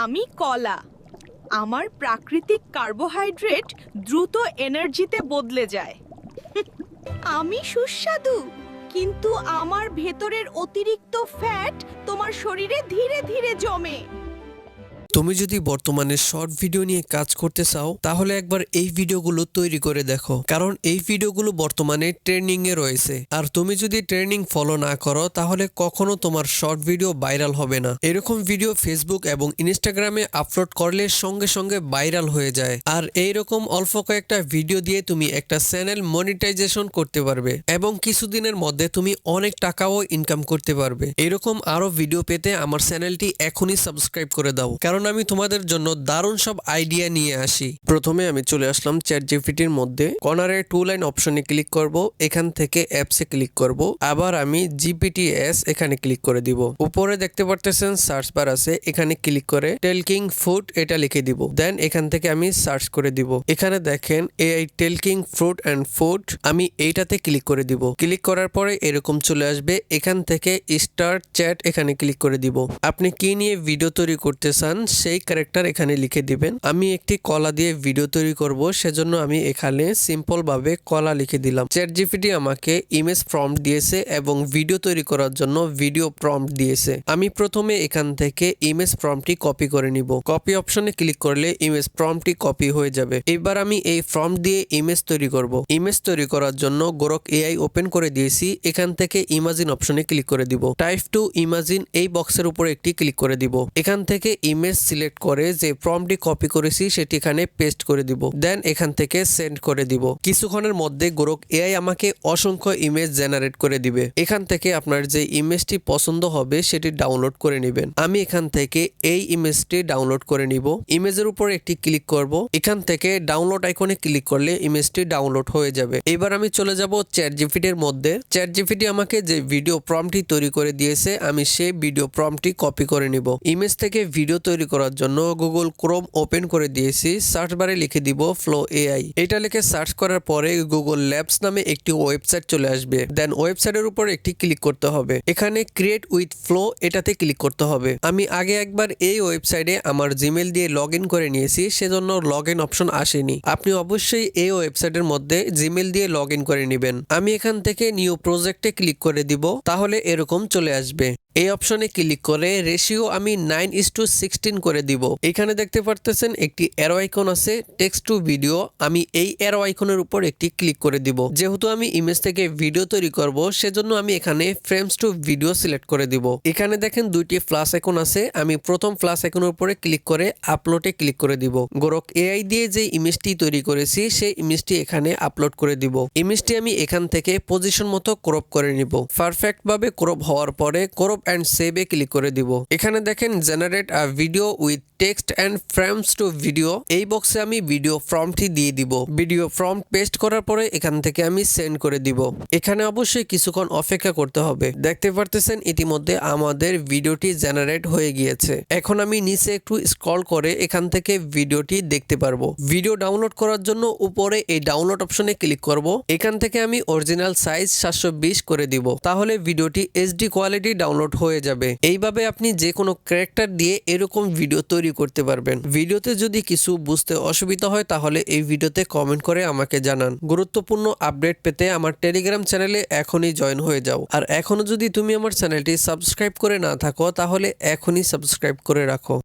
আমি কলা। আমার প্রাকৃতিক কার্বোহাইড্রেট দ্রুত এনার্জিতে বদলে যায়। আমি সুস্বাদু, কিন্তু আমার ভেতরের অতিরিক্ত ফ্যাট তোমার শরীরে ধীরে ধীরে জমে। তুমি যদি বর্তমানে শর্ট ভিডিও নিয়ে কাজ করতে চাও তাহলে একবার এই ভিডিওগুলো তৈরি করে দেখো, কারণ এই ভিডিওগুলো বর্তমানে ট্রেন্ডিং এ রয়েছে। আর তুমি যদি ট্রেন্ডিং ফলো না করো তাহলে কখনো তোমার শর্ট ভিডিও ভাইরাল হবে না। এরকম ভিডিও ফেসবুক এবং ইনস্টাগ্রামে আপলোড করলে সঙ্গে সঙ্গে ভাইরাল হয়ে যায়। আর এইরকম অল্প কয়েকটা ভিডিও দিয়ে তুমি একটা চ্যানেল মনিটাইজেশন করতে পারবে এবং কিছুদিনের মধ্যে তুমি অনেক টাকাও ইনকাম করতে পারবে। এরকম আরো ভিডিও পেতে আমার চ্যানেলটি এখনই সাবস্ক্রাইব করে দাও, কারণ আমি তোমাদের জন্য দারুণ সব আইডিয়া নিয়ে আসি। প্রথমে আমি চলে আসলাম চ্যাটজিপিটির মধ্যে, কর্নারে 2 লাইন অপশনে ক্লিক করব, এখান থেকে অ্যাপসে ক্লিক করব, আবার আমি জিপিটিএস এখানে ক্লিক করে দিব। উপরে দেখতে পারতেছেন সার্চ বার আছে, এখানে ক্লিক করে টেলকিং ফুড এটা লিখে দিব। দেন এখান থেকে আমি সার্চ করে দিব। এখানে দেখেন AI talking fruit and food, আমি এইটাতে ক্লিক করে দিব। ক্লিক করার পরে এরকম চলে আসবে। এখান থেকে স্টার্ট চ্যাট এখানে ক্লিক করে দিব। আপনি কি নিয়ে ভিডিও তৈরি করতে চান সেই ক্যারেক্টার এখানে লিখে দিবেন। আমি একটি কলা দিয়ে ভিডিও তৈরি করব, সেজন্য আমি এখানে সিম্পল ভাবে কলা লিখে দিলাম। চ্যাটজিপিটি আমাকে ইমেজ প্রম্পট দিয়েছে এবং ভিডিও তৈরি করার জন্য ভিডিও প্রম্পট দিয়েছে। আমি প্রথমে এখান থেকে ইমেজ প্রম্পটটি কপি করে নিব। কপি অপশনে ক্লিক করলে ইমেজ প্রম্পটটি কপি হয়ে যাবে। এবার আমি এই প্রম্পট দিয়ে ইমেজ তৈরি করব। ইমেজ তৈরি করার জন্য গোরক এআই ওপেন করে দিয়েছি। এখান থেকে ইমাজিন অপশনে ক্লিক করে দিব। টাইপ টু ইমাজিন এই বক্সের উপরে একটি ক্লিক করে দিব। এখান থেকে ইমেজ সিলেক্ট করে যে প্রম্পটটি কপি করেছি সেটি এখানে পেস্ট করে দিব। দেন এখান থেকে সেন্ড করে দিব। কিছুক্ষণের মধ্যে গোরক এআই আমাকে অসংখ্য ইমেজ জেনারেট করে দিবে। এখান থেকে আপনার যে ইমেজটি পছন্দ হবে সেটি ডাউনলোড করে নেবেন। আমি এখান থেকে এই ইমেজটি ডাউনলোড করে নিব। ইমেজের উপর একটি ক্লিক করব। এখান থেকে ডাউনলোড আইকনে ক্লিক করলে ইমেজটি ডাউনলোড হয়ে যাবে। এবার আমি চলে যাব চ্যাটজিপিটির মধ্যে। চ্যাটজিপিটি আমাকে যে ভিডিও প্রম্পটটি তৈরি করে দিয়েছে আমি সেই ভিডিও প্রম্পটটি কপি করে নিব। ইমেজ থেকে ভিডিও তৈরি করার জন্য গুগল ক্রোম ওপেন করে দিয়েছি। সার্চ বারে লিখে দিব ফ্লো এআই। এটা লিখে সার্চ করার পরে গুগল ল্যাবস নামে একটি ওয়েবসাইট চলে আসবে। দেন ওয়েবসাইটের উপর একটি ক্লিক করতে হবে। এখানে ক্রিয়েট উইথ ফ্লো এটাতে ক্লিক করতে হবে। আমি আগে একবার এই ওয়েবসাইটে আমার জিমেল দিয়ে লগ ইন করে নিয়েছি, সেজন্য লগ ইন অপশন আসেনি। আপনি অবশ্যই এই ওয়েবসাইটের মধ্যে জিমেল দিয়ে লগ ইন করে নেবেন। আমি এখান থেকে নিউ প্রজেক্টে ক্লিক করে দিব, তাহলে এরকম চলে আসবে। এই অপশনে ক্লিক করে রেশিও আমি 9:16 করে দিব। এখানে দেখতে পারতেছেন একটি অ্যারো আইকন আছে, টেক্সট টু ভিডিও। আমি এই অ্যারো আইকনের উপর একটি ক্লিক করে দিব। যেহেতু আমি ইমেজ থেকে ভিডিও তৈরি করব সেজন্য আমি এখানে ফ্রেমস টু ভিডিও সিলেক্ট করে দিব। এখানে দেখেন দুইটি প্লাস আইকন আছে, আমি প্রথম প্লাস আইকনের উপরে ক্লিক করে আপলোডে ক্লিক করে দিব। গোরক এআই দিয়ে যে ইমেজটি তৈরি করেছি সেই ইমেজটি এখানে আপলোড করে দিব। ইমেজটি আমি এখান থেকে পজিশন মতো ক্রপ করে নিব। পারফেক্ট ভাবে ক্রপ হওয়ার পরে ক্রপ এন্ড সেভ এ ক্লিক করে দিব। এখানে দেখেন generate a video with text and frames to video, এই বক্সে আমি ভিডিও প্রম্পটটি দিয়ে দিব। ভিডিও প্রম্পট পেস্ট করার পরে এখান থেকে আমি সেন্ড করে দিব। এখানে অবশ্যই কিছুক্ষণ অপেক্ষা করতে হবে। দেখতে পারতেছেন ইতিমধ্যে আমাদের ভিডিওটি জেনারেট হয়ে গিয়েছে। এখন আমি নিচে একটু স্ক্রল করে এখান থেকে ভিডিওটি দেখতে পারবো। ভিডিও ডাউনলোড করার জন্য উপরে এই ডাউনলোড অপশনে ক্লিক করব। এখান থেকে আমি অরিজিনাল সাইজ 720 করে দিব, তাহলে ভিডিওটি এইচডি কোয়ালিটি ডাউনলোড হয়ে যাবে। এইভাবে আপনি যে কোনো ক্যারেক্টার দিয়ে এরকম ভিডিও তৈরি করতে পারবেন। ভিডিওতে যদি কিছু বুঝতে অসুবিধা হয় তাহলে এই ভিডিওতে কমেন্ট করে আমাকে জানান। গুরুত্বপূর্ণ আপডেট পেতে আমার টেলিগ্রাম চ্যানেলে এখনই জয়েন হয়ে যাও। আর এখনো যদি তুমি আমার চ্যানেলটি সাবস্ক্রাইব করে না থাকো তাহলে এখনই সাবস্ক্রাইব করে রাখো।